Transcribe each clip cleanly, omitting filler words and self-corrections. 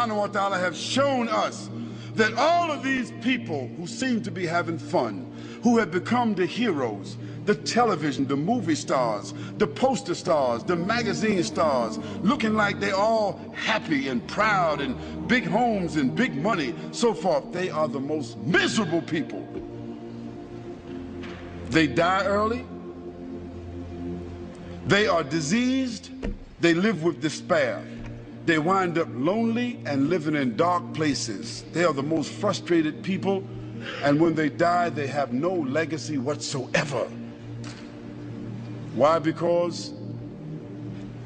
subhanahu wa ta'ala have shown us that all of these people who seem to be having fun, who have become the heroes, the television, the movie stars, the poster stars, the magazine stars, looking like they're all happy and proud and big homes and big money, so forth, they are the most miserable people. They die early, they are diseased, they live with despair. They wind up lonely and living in dark places. They are the most frustrated people, and when they die, they have no legacy whatsoever. Why? Because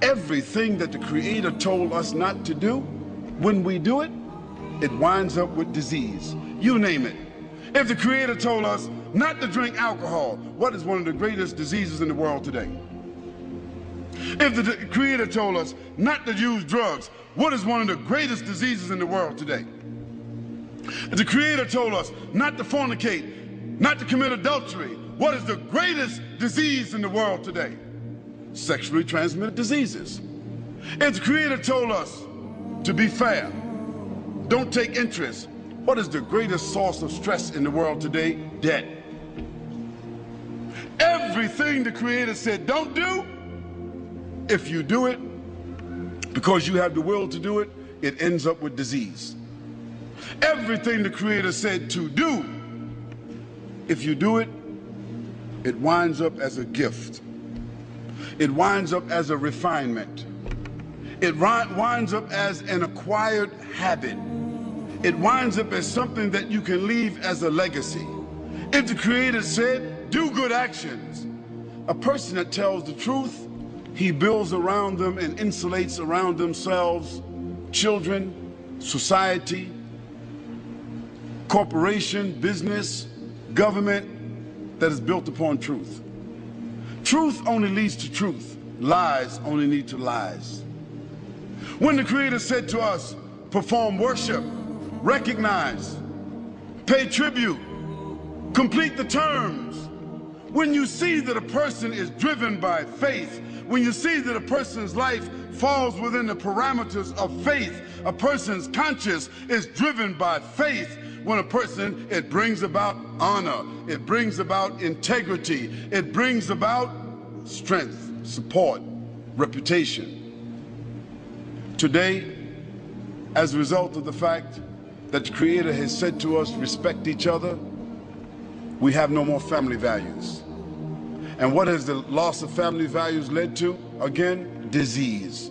everything that the Creator told us not to do, when we do it, it winds up with disease. You name it. If the Creator told us not to drink alcohol, what is one of the greatest diseases in the world today? If the Creator told us not to use drugs, what is one of the greatest diseases in the world today? If the Creator told us not to fornicate, not to commit adultery, what is the greatest disease in the world today? Sexually transmitted diseases. If the Creator told us to be fair, don't take interest, what is the greatest source of stress in the world today? Debt. Everything the Creator said don't do, if you do it, because you have the will to do it, it ends up with disease. Everything the Creator said to do, if you do it, it winds up as a gift. It winds up as a refinement. It winds up as an acquired habit. It winds up as something that you can leave as a legacy. If the Creator said, do good actions, a person that tells the truth, he builds around them and insulates around themselves children, society, corporation, business, government that is built upon truth. Truth only leads to truth. Lies only lead to lies. When the Creator said to us, perform worship, recognize, pay tribute, complete the terms, when you see that a person is driven by faith, when you see that a person's life falls within the parameters of faith, a person's conscience is driven by faith, when a person, it brings about honor, it brings about integrity, it brings about strength, support, reputation. Today, as a result of the fact that the Creator has said to us, respect each other, we have no more family values. And what has the loss of family values led to? Again, disease.